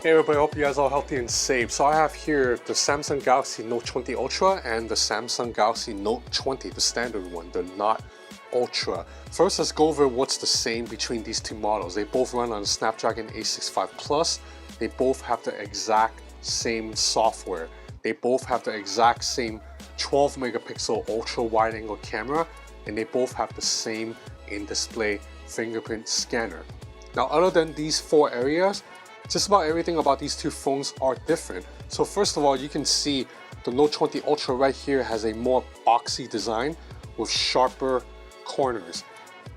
Hey everybody, hope you guys are all healthy and safe. So I have here the Samsung Galaxy Note 20 Ultra and the Samsung Galaxy Note 20, the standard one, the not Ultra. First, let's go over what's the same between these two models. They both run on the Snapdragon 865 Plus. They both have the exact same software. They both have the exact same 12 megapixel ultra wide angle camera, and they both have the same in-display fingerprint scanner. Now, other than these four areas, just about everything about these two phones are different. So first of all, you can see the Note 20 Ultra right here has a more boxy design with sharper corners.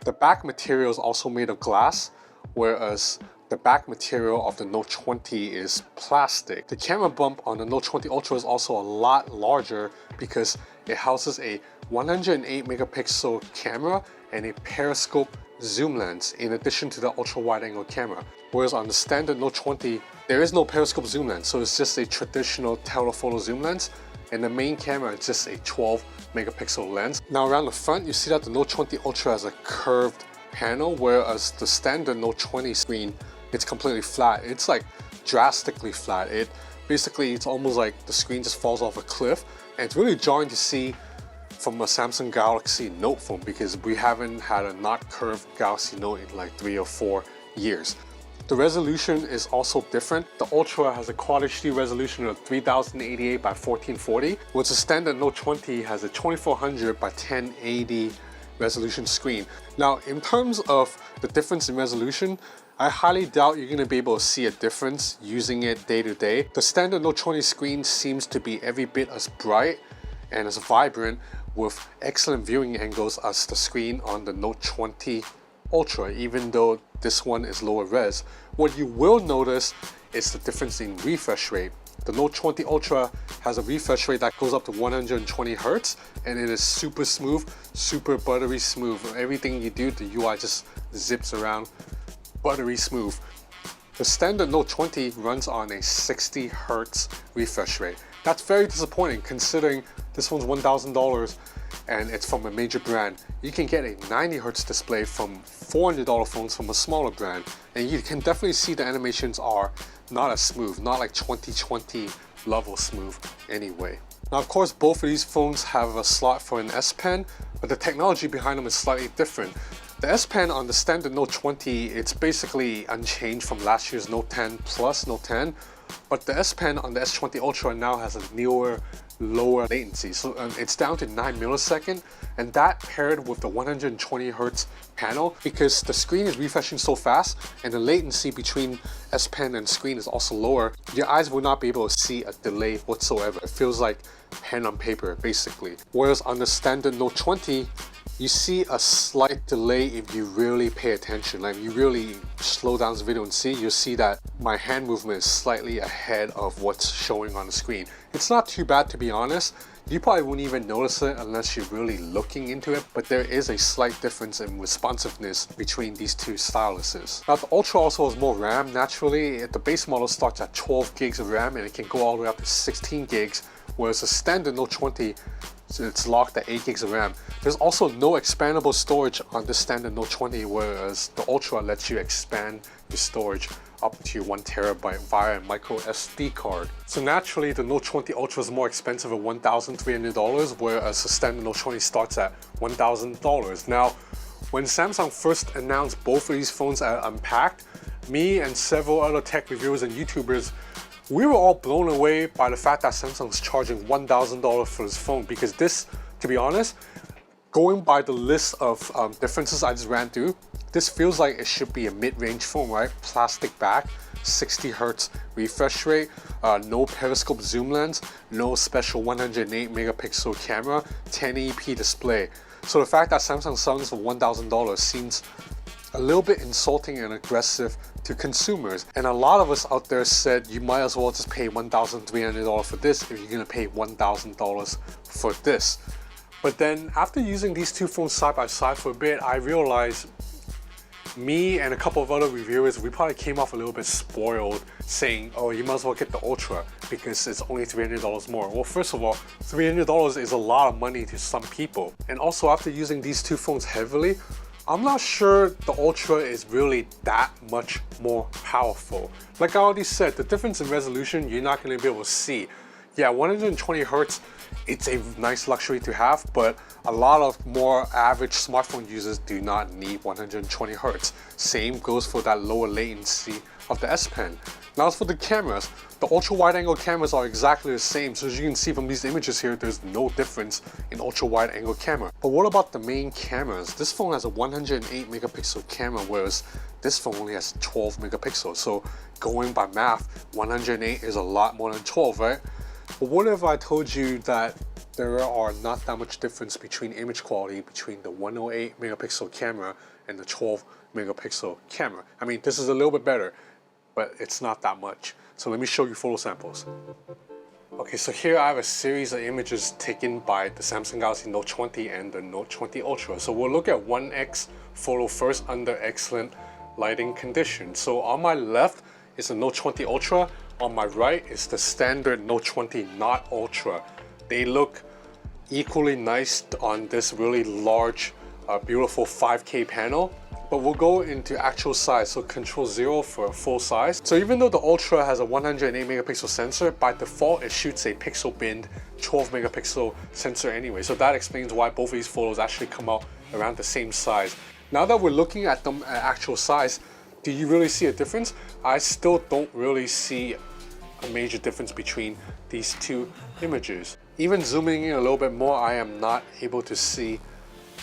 The back material is also made of glass, whereas the back material of the Note 20 is plastic. The camera bump on the Note 20 Ultra is also a lot larger because it houses a 108 megapixel camera and a periscope zoom lens in addition to the ultra wide angle camera. Whereas on the standard Note 20, there is no periscope zoom lens, so it's just a traditional telephoto zoom lens, and the main camera is just a 12 megapixel lens. Now around the front, you see that the Note 20 Ultra has a curved panel, whereas the standard Note 20 screen, it's completely flat. It's like drastically flat. It's almost like the screen just falls off a cliff, and it's really jarring to see from a Samsung Galaxy Note phone because we haven't had a not curved Galaxy Note in like 3 or 4 years. The resolution is also different. The Ultra has a Quad HD resolution of 3088 by 1440, which the standard Note 20 has a 2400 by 1080 resolution screen. Now, in terms of the difference in resolution, I highly doubt you're going to be able to see a difference using it day to day. The standard Note 20 screen seems to be every bit as bright and as vibrant with excellent viewing angles as the screen on the Note 20 Ultra, even though this one is lower res. What you will notice is the difference in refresh rate. The Note 20 Ultra has a refresh rate that goes up to 120 Hz, and it is super smooth, super buttery smooth. Everything you do, the UI just zips around, buttery smooth. The standard Note 20 runs on a 60 Hz refresh rate. That's very disappointing considering this one's $1,000 and it's from a major brand. You can get a 90 Hz display from $400 phones from a smaller brand, and you can definitely see the animations are not as smooth, not like 2020 level smooth anyway. Now, of course, both of these phones have a slot for an S Pen, but the technology behind them is slightly different. The S Pen on the standard Note 20, it's basically unchanged from last year's Note 10 Plus, Note 10, but the S Pen on the S20 Ultra now has a newer, lower latency. So it's down to 9 milliseconds, and that paired with the 120 Hz panel, because the screen is refreshing so fast and the latency between S Pen and screen is also lower, your eyes will not be able to see a delay whatsoever. It feels like pen on paper, basically. Whereas on the standard Note 20, you see a slight delay if you really pay attention. Like, you really slow down this video and see, you'll see that my hand movement is slightly ahead of what's showing on the screen. It's not too bad, to be honest. You probably wouldn't even notice it unless you're really looking into it, but there is a slight difference in responsiveness between these two styluses. Now, the Ultra also has more RAM. Naturally, the base model starts at 12 gigs of RAM and it can go all the way up to 16 gigs, whereas the standard Note 20, so it's locked at 8 gigs of RAM. There's also no expandable storage on the standard Note 20, whereas the Ultra lets you expand your storage up to 1 terabyte via a micro SD card. So naturally, the Note 20 Ultra is more expensive at $1,300, whereas the standard Note 20 starts at $1,000. Now, when Samsung first announced both of these phones at Unpacked, me and several other tech reviewers and YouTubers, we were all blown away by the fact that Samsung was charging $1,000 for this phone, because this, to be honest, going by the list of differences I just ran through, this feels like it should be a mid-range phone, right? Plastic back, 60 Hz refresh rate, no periscope zoom lens, no special 108 megapixel camera, 1080p display. So the fact that Samsung is selling this for $1,000 seems a little bit insulting and aggressive to consumers. And a lot of us out there said you might as well just pay $1,300 for this if you're gonna pay $1,000 for this. But then after using these two phones side by side for a bit, I realized me and a couple of other reviewers, we probably came off a little bit spoiled saying, oh, you might as well get the Ultra because it's only $300 more. Well, first of all, $300 is a lot of money to some people. And also, after using these two phones heavily, I'm not sure the Ultra is really that much more powerful. Like I already said, the difference in resolution you're not going to be able to see. Yeah, 120 Hertz, it's a nice luxury to have, but a lot of more average smartphone users do not need 120 Hertz. Same goes for that lower latency of the S Pen. Now as for the cameras, the ultra wide angle cameras are exactly the same. So as you can see from these images here, there's no difference in ultra wide angle camera. But what about the main cameras? This phone has a 108 megapixel camera, whereas this phone only has 12 megapixels. So going by math, 108 is a lot more than 12, right? But what if I told you that there are not that much difference between image quality between the 108 megapixel camera and the 12 megapixel camera? I mean, this is a little bit better, but it's not that much. So let me show you photo samples. Okay, so here I have a series of images taken by the Samsung Galaxy Note 20 and the Note 20 Ultra. So we'll look at 1x photo first under excellent lighting conditions. So on my left is the Note 20 Ultra. On my right is the standard Note 20 not Ultra. They look equally nice on this really large, beautiful 5K panel. But we'll go into actual size, so Control 0 for full size. So even though the Ultra has a 108 megapixel sensor, by default it shoots a pixel binned 12 megapixel sensor anyway. So that explains why both of these photos actually come out around the same size. Now that we're looking at them at actual size, do you really see a difference? I still don't really see a major difference between these two images. Even zooming in a little bit more, I am not able to see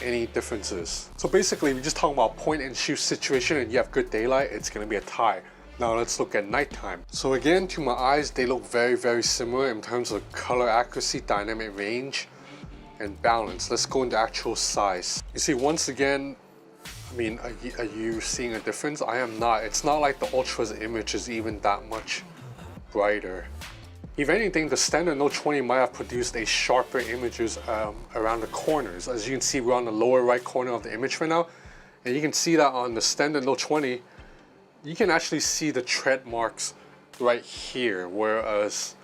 any differences. So basically, we're just talking about point and shoot situation and you have good daylight, it's going to be a tie. Now let's look at nighttime. So again, to my eyes, they look very similar in terms of color accuracy, dynamic range, and balance. Let's go into actual size. You see, once again, I mean, are you seeing a difference? I am not. It's not like the Ultra's image is even that much brighter. If anything, the standard Note 20 might have produced a sharper images around the corners. As you can see, we're on the lower right corner of the image right now. And you can see that on the standard Note 20, you can actually see the tread marks right here. Whereas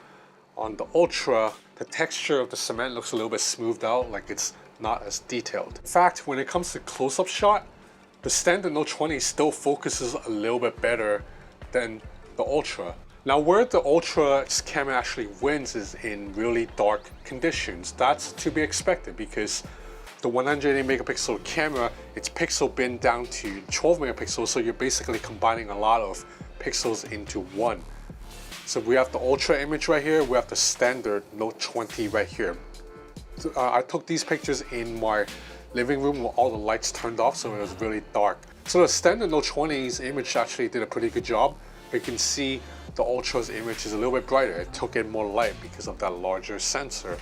on the Ultra, the texture of the cement looks a little bit smoothed out, like it's not as detailed. In fact, when it comes to close-up shot, the standard Note 20 still focuses a little bit better than the Ultra. Now where the Ultra's camera actually wins is in really dark conditions. That's to be expected because the 108 megapixel camera, it's pixel binned down to 12 megapixels, so you're basically combining a lot of pixels into one. So we have the Ultra image right here, we have the standard Note 20 right here. I took these pictures in my living room with all the lights turned off, so it was really dark. So the standard Note 20's image actually did a pretty good job. You can see the Ultra's image is a little bit brighter. It took in more light because of that larger sensor.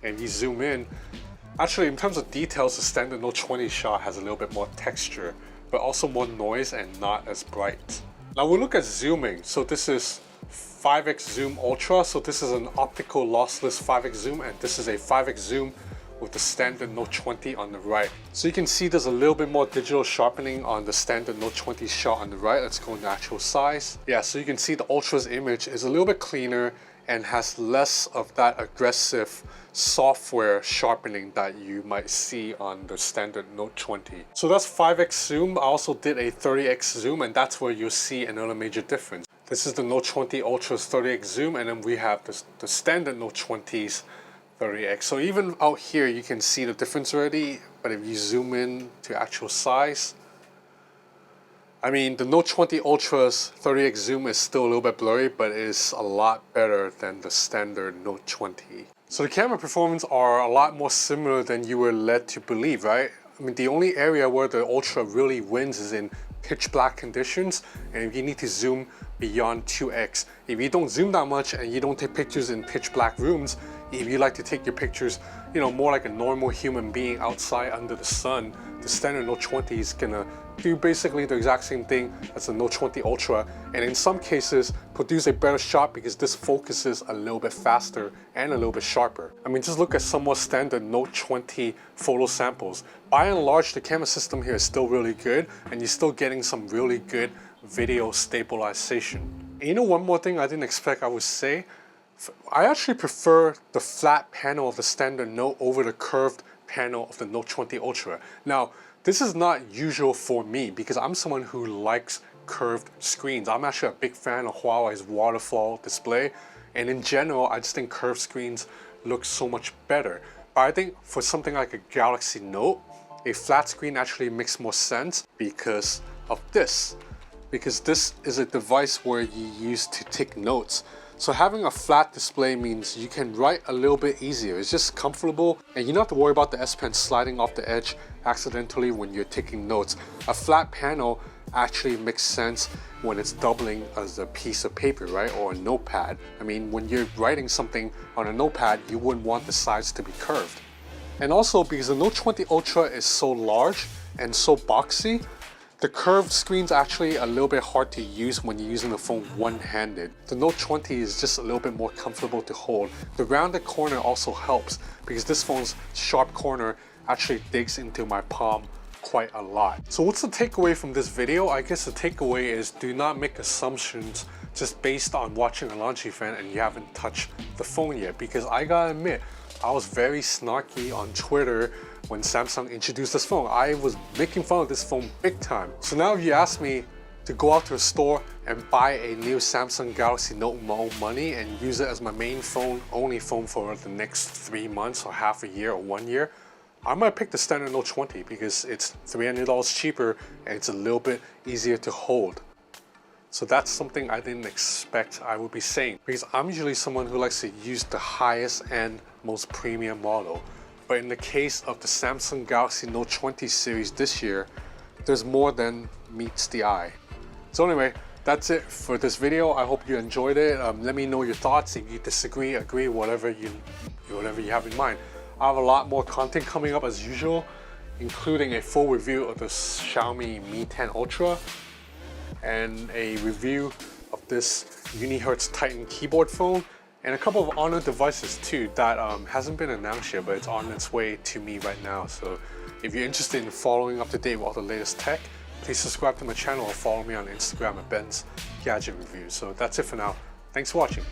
And you zoom in, actually in terms of details, the standard Note 20 shot has a little bit more texture, but also more noise and not as bright. Now we'll look at zooming. So this is 5x zoom Ultra. So this is an optical lossless 5x zoom, and this is a 5x zoom with the standard Note 20 on the right. So you can see there's a little bit more digital sharpening on the standard Note 20 shot on the right. Let's go into actual size. Yeah, so you can see the Ultra's image is a little bit cleaner and has less of that aggressive software sharpening that you might see on the standard Note 20. So that's 5x zoom. I also did a 30x zoom, and that's where you'll see another major difference. This is the Note 20 Ultra's 30x zoom, and then we have the standard Note 20's 30x. So even out here you can see the difference already, but if you zoom in to actual size, I mean the Note 20 Ultra's 30x zoom is still a little bit blurry, but it is a lot better than the standard Note 20. So the camera performance are a lot more similar than you were led to believe, right? I mean the only area where the Ultra really wins is in pitch black conditions, and if you need to zoom beyond 2x. If you don't zoom that much and you don't take pictures in pitch black rooms, if you like to take your pictures, you know, more like a normal human being outside under the sun, the standard Note 20 is gonna do basically the exact same thing as the Note 20 Ultra, and in some cases produce a better shot because this focuses a little bit faster and a little bit sharper. I mean, just look at some more standard Note 20 photo samples. By and large, the camera system here is still really good, and you're still getting some really good video stabilization. And you know, one more thing I didn't expect I would say, I actually prefer the flat panel of the standard Note over the curved panel of the Note 20 Ultra. Now, This is not usual for me because I'm someone who likes curved screens. I'm actually a big fan of Huawei's waterfall display, and in general, I just think curved screens look so much better. But I think for something like a Galaxy Note, a flat screen actually makes more sense because of this. Because this is a device where you use to take notes. So having a flat display means you can write a little bit easier. It's just comfortable and you don't have to worry about the S Pen sliding off the edge accidentally when you're taking notes. A flat panel actually makes sense when it's doubling as a piece of paper, right? Or a notepad. I mean, when you're writing something on a notepad, you wouldn't want the sides to be curved. And also because the Note 20 Ultra is so large and so boxy, the curved screen's actually a little bit hard to use when you're using the phone one-handed. The Note 20 is just a little bit more comfortable to hold. The rounded corner also helps because this phone's sharp corner actually digs into my palm quite a lot. So what's the takeaway from this video? I guess the takeaway is do not make assumptions just based on watching a launch event and you haven't touched the phone yet, because I gotta admit, I was very snarky on Twitter when Samsung introduced this phone. I was making fun of this phone big time. So now if you ask me to go out to a store and buy a new Samsung Galaxy Note with my own money and use it as my main phone, only phone for the next 3 months or half a year or 1 year, I might pick the standard Note 20 because it's $300 cheaper and it's a little bit easier to hold. So that's something I didn't expect I would be saying, because I'm usually someone who likes to use the highest end, most premium model. But in the case of the Samsung Galaxy Note 20 series this year, there's more than meets the eye. So anyway, that's it for this video. I hope you enjoyed it. Let me know your thoughts. If you disagree, agree, whatever you have in mind. I have a lot more content coming up as usual, including a full review of the Xiaomi Mi 10 Ultra and a review of this Unihertz Titan keyboard phone, and a couple of Honor devices too that hasn't been announced yet, but it's on its way to me right now. So if you're interested in following up to date with all the latest tech, please subscribe to my channel or follow me on Instagram at Ben's Gadget Reviews. So that's it for now. Thanks for watching.